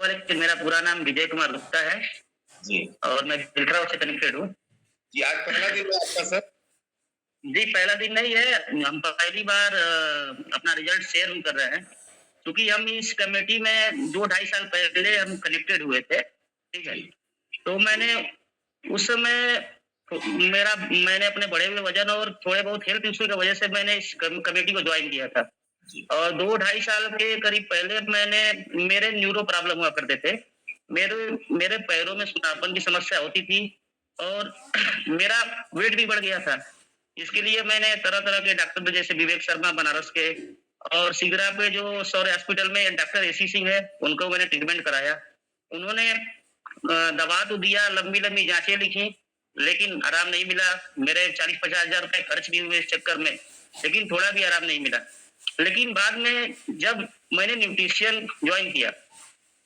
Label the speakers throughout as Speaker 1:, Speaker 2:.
Speaker 1: वालेकुम, मेरा पूरा नाम विजय कुमार गुप्ता है
Speaker 2: जी।
Speaker 1: और मैं बिल्डराव से कनेक्टेड हूँ।
Speaker 2: जी, आज पहला दिन है आपका सर?
Speaker 1: जी, पहला दिन नहीं है, हम पहली बार अपना रिज़ल्ट शेयर हम कर रहे हैं, क्योंकि हम इस कमेटी में 2 ढाई साल पहले हम कनेक्टेड हुए थे, ठीक है?
Speaker 2: जी,
Speaker 1: तो मैंने उस समय मैंने अपने बढ़े हुए वज़न और थोड़े बहुत हेल्थ इश्यू की वज़ह से मैंने इस कमेटी को जॉइन किया था।
Speaker 2: जी,
Speaker 1: और 2 ढाई साल के करीब पहले मेरे न्यूरो प्रॉब्लम हुआ करते थे। मेरे मेरे पैरों में सुन्नापन की समस्या होती थी और मेरा वेट भी बढ़ गया था। इसके लिए मैंने तरह-तरह के डॉक्टर जैसे विवेक शर्मा बनारस के और सिगरा पे जो शौर्य हॉस्पिटल में डॉक्टर एसी सिंह है, उनको मैंने ट्रीटमेंट कराया। उन्होंने दवा तो दिया, लंबी-लंबी जाँचें लिखी, लेकिन आराम नहीं मिला। मेरे 40-50 हज़ार रुपए खर्च भी हुए इस चक्कर में, लेकिन थोड़ा भी आराम नहीं मिला। लेकिन बाद में जब मैंने न्यूट्रिशन जॉइन किया,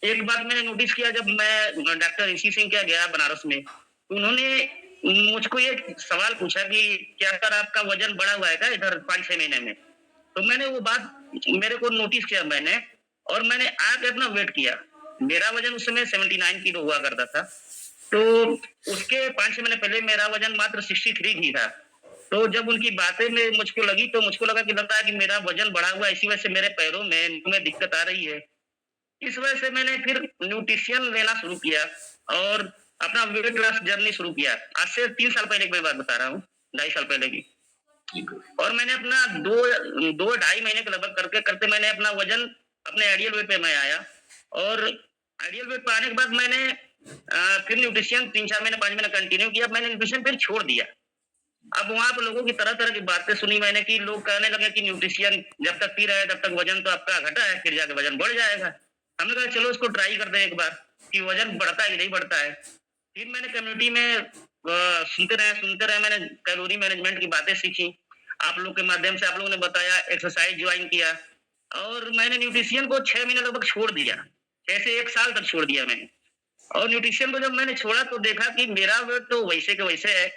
Speaker 1: एक बात मैंने नोटिस किया जब मैं डॉक्टर ऋषि सिंह के यहाँ गया बनारस में, तो उन्होंने मुझको एक सवाल पूछा कि क्या सर आपका वज़न बढ़ा हुआ है क्या इधर 5-6 महीने में? तो मैंने वो बात मेरे को नोटिस किया मैंने और मैंने आके अपना वेट किया। मेरा वज़न उस समय 79 किलो हुआ करता था। तो उसके 5-6 महीने पहले मेरा वज़न मात्र 63 ही था। तो जब उनकी बातें में मुझको लगी तो मुझको लगा कि लग रहा है कि मेरा वज़न बढ़ा हुआ है, इसी वजह से मेरे पैरों में दिक्कत आ रही है। इस वजह से मैंने फिर न्यूट्रिशन लेना शुरू किया और अपना वेट लॉस जर्नी शुरू किया। आज से 3 साल पहले की मैं बात बता रहा हूँ, ढाई साल पहले की।
Speaker 2: ठीक है।
Speaker 1: और मैंने अपना 2 ढाई महीने के लगभग करते-करते मैंने अपना वज़न अपने आइडियल वेट पे मैं आया और आइडियल वेट पे आने के बाद मैंने फिर न्यूट्रिशन 3-4 महीने 5 महीने कंटिन्यू किया। मैंने न्यूट्रिशन फिर छोड़ दिया। अब वहाँ पे लोगों की तरह-तरह की बातें सुनी मैंने कि लोग कहने लगे कि न्यूट्रिशन जब तक पी रहे हैं तब तक वज़न तो आपका घटा है, फिर जाके वज़न बढ़ जाएगा। हमने कहा चलो इसको ट्राई करते हैं एक बार कि वज़न बढ़ता है कि नहीं बढ़ता है। फिर मैंने कम्युनिटी में सुनते रहे मैंने कैलोरी मैनेजमेंट की बातें सीखी। आप लोग के माध्यम से आप लोगों ने बताया, एक्सरसाइज़ जॉइन किया और मैंने न्यूट्रिशन को 6 महीने लगभग छोड़ दिया। 6 से 1 साल तक छोड़ दिया मैंने। और न्यूट्रिशन को जब मैंने छोड़ा तो देखा कि मेरा वेट तो वैसे के वैसे है।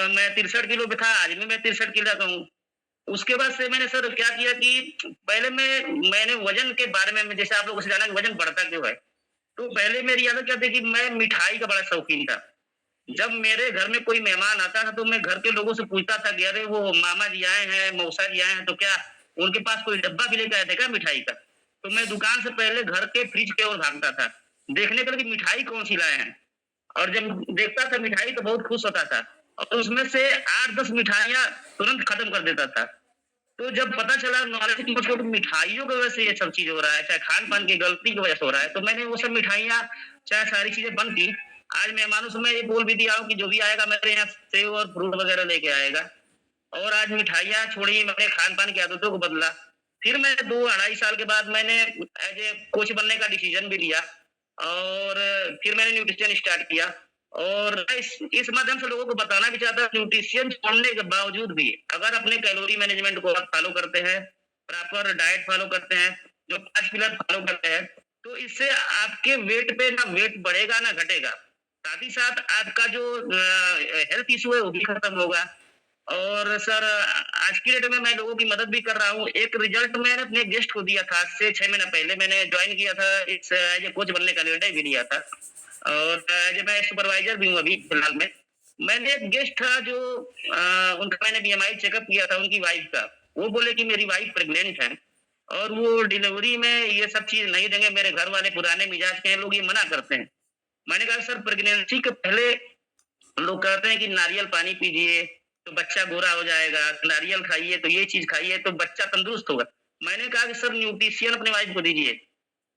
Speaker 1: मैं 63 किलो पे था, आज भी मैं 63 किलो का हूँ। उसके बाद से मैंने सर क्या किया कि पहले मैंने वज़न के बारे में जैसे आप लोगों से जाना कि वज़न बढ़ता क्यों है? तो पहले मेरी आदत क्या थी कि मैं मिठाई का बड़ा शौकीन था। जब मेरे घर में कोई मेहमान आता था तो मैं घर के लोगों से पूछता था कि अरे वो मामा जी आए हैं, मौसा जी आए हैं तो क्या उनके पास कोई डब्बा भी लेके आए थे क्या मिठाई का? तो मैं दुकान से पहले घर के फ्रिज की ओर भागता था, देखने के लिए कि मिठाई कौन-सी लाए हैं। और जब देखता था मिठाई तो बहुत खुश होता था और उसमें से 8-10 मिठाइयाँ तुरंत खत्म कर देता था। तो जब पता चला नॉलेज मुझको कि मिठाइयों की वजह से ये सब चीज़ हो रहा है, चाहे खान-पान की गलती की वजह से हो रहा है, तो मैंने वो सब मिठाइयाँ, चाहे सारी चीज़ें बंद की। आज मेहमानों से मैं ये बोल भी दिया हूँ कि जो भी आएगा मेरे यहाँ सेव और फ्रूट वगैरह लेके आएगा। और आज मिठाइयाँ छोड़ी, मैंने खान-पान की आदतों को बदला। फिर मैं 2 अढ़ाई साल के बाद मैंने एज़ ए कोच बनने का डिसीज़न भी लिया और फिर मैंने न्यूट्रिशन स्टार्ट किया और मैं इस माध्यम से लोगों को बताना भी चाहता हूँ न्यूट्रिशन छोड़ने के बावजूद भी अगर अपने कैलोरी मैनेजमेंट को आप फॉलो करते हैं, प्रॉपर डाइट फॉलो करते हैं, जो 5 पिलर फॉलो करते हैं, तो इससे आपके वेट पे ना वेट बढ़ेगा ना घटेगा। साथ ही साथ आपका जो हेल्थ इश्यू है वो भी खत्म होगा। और सर आज की डेट में मैं लोगों की मदद भी कर रहा हूँ। एक रिजल्ट मैंने अपने गेस्ट को दिया था, आज से 6 महीना पहले मैंने जॉइन किया था, इस एज़ ए कोच बनने का निर्णय भी लिया था और एज़ ए मैं सुपरवाइज़र भी हूँ अभी फिलहाल में। मैंने एक गेस्ट था जो उनका मैंने बीएमआई चेकअप किया था उनकी वाइफ़ का। वो बोले कि मेरी वाइफ़ प्रेग्नेंट है और वो डिलीवरी में ये सब चीज़ नहीं देंगे, मेरे घर वाले पुराने मिजाज के हैं, लोग ये मना करते हैं। मैंने कहा सर प्रेगनेंसी के पहले लोग कहते हैं कि नारियल पानी पीजिए तो बच्चा गोरा हो जाएगा, नारियल खाइए तो ये चीज़ खाइए तो बच्चा तंदुरुस्त होगा। मैंने कहा कि सर न्यूट्रिशन अपनी वाइफ़ को दीजिए।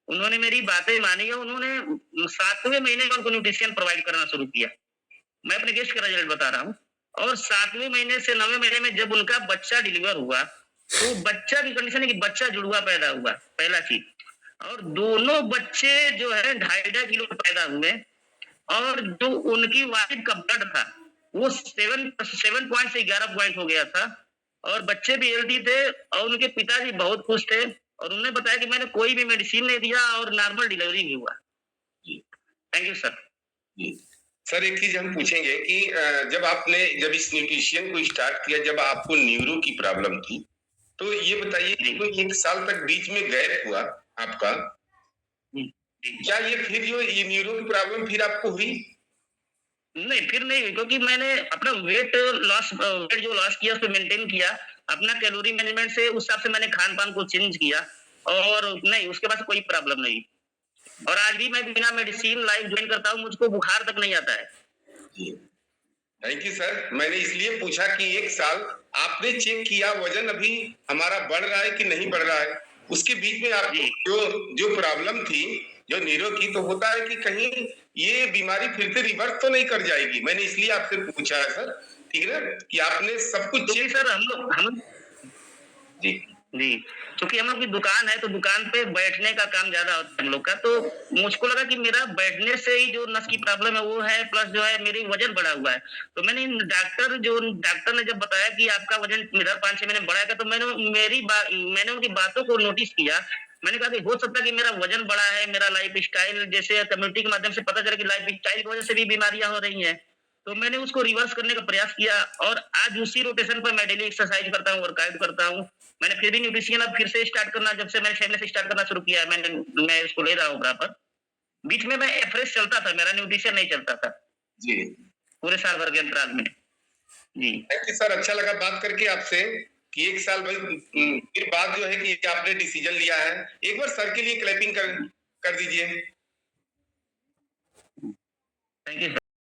Speaker 1: उन्होंने मेरी बातें मानी और उन्होंने 7वें महीने में उनको न्यूट्रिशन प्रोवाइड करना शुरू किया। मैं अपने गेस्ट का रिजल्ट बता रहा हूँ और 7वें महीने से 9वें महीने में जब उनका बच्चा डिलीवर हुआ, तो बच्चा की कंडीशन है कि बच्चा जुड़वा पैदा हुआ, पहला चीज़। और दोनों बच्चे जो है ढाई-ढाई किलो के पैदा हुए और जो उनकी वाइफ का ब्लड था, वो 7 पॉइंट से 11 पॉइंट हो गया था और बच्चे भी हेल्दी थे और उनके पिताजी बहुत खुश थे और उन्होंने बताया कि मैंने कोई भी मेडिसिन नहीं दिया और नॉर्मल डिलीवरी भी हुआ।
Speaker 2: जी,
Speaker 1: थैंक यू सर।
Speaker 2: जी। सर एक चीज़ हम पूछेंगे कि जब इस न्यूट्रिशन को स्टार्ट किया, जब आपको न्यूरो की प्रॉब्लम थी, तो ये बताइए कि
Speaker 1: जी,
Speaker 2: कोई 1 साल तक बीच में गैप हुआ आपका?
Speaker 1: जी।
Speaker 2: क्या ये फिर जो ये न्यूरो की प्रॉब्लम फिर आपको हुई?
Speaker 1: नहीं, फिर नहीं हुई, क्योंकि मैंने अपना वेट जो लॉस किया उसको मेंटेन किया। अपना कैलोरी मैनेजमेंट से उस हिसाब से मैंने खान-पान को चेंज किया और नहीं, उसके बाद से कोई प्रॉब्लम नहीं। और आज भी मैं बिना मेडिसिन लाइफ जॉइन करता हूँ, मुझको बुखार तक नहीं आता है।
Speaker 2: जी। Thank you sir. मैंने इसलिए पूछा कि 1 साल आपने चेक किया वज़न अभी हमारा बढ़ रहा है कि नहीं बढ़ रहा है? उसके बीच में आपको
Speaker 1: जी,
Speaker 2: जो जो प्रॉब्लम थी, जो नीरो की, तो होता है कि कहीं ये बीमारी फिर से रिवर्स तो नहीं कर जाएगी? मैंने इसलिए आपसे पूछा है सर, ठीक है ना? कि आपने सब कुछ
Speaker 1: क्योंकि
Speaker 2: चेक
Speaker 1: सर हम
Speaker 2: जी,
Speaker 1: जी, क्योंकि हम लोग की दुकान है, तो दुकान पे बैठने का काम ज़्यादा होता है हम लोग का, तो मुझको लगा कि मेरा बैठने से ही जो नस की प्रॉब्लम है वो है, प्लस जो है मेरी वज़न बढ़ा हुआ है। तो डॉक्टर ने जब बताया कि आपका वज़न इधर 5-6 महीने में बढ़ा है, तो मैंने उनकी बातों को नोटिस किया। मैंने कहा कि हो सकता है कि मेरा वज़न बढ़ा है, मेरा लाइफ़स्टाइल जैसे कम्युनिटी के माध्यम से पता चला कि लाइफ़स्टाइल की वज़ह से भी बीमारियाँ हो रही हैं। तो मैंने उसको रिवर्स करने का प्रयास किया और आज उसी रोटेशन पर मैं डेली एक्सरसाइज करता हूँ, वर्कआउट करता हूँ। मैंने फिर भी न्यूट्रिशन अब फिर से स्टार्ट करना, जब से मैंने 6 महीने से स्टार्ट करना शुरू किया है, मैं इसको ले रहा हूँ बराबर। बीच में मैं एवरेज चलता था, मेरा न्यूट्रिशन नहीं चलता था,
Speaker 2: जी।
Speaker 1: पूरे साल भर के अंतराल में। जी।
Speaker 2: थैंक यू सर, अच्छा लगा बात करके आपसे कि 1 साल भाई फिर बाद जो है कि आपने डिसीजन लिया है। एक बार सर के लिए क्लैपिंग कर दीजिए।
Speaker 1: Thank you.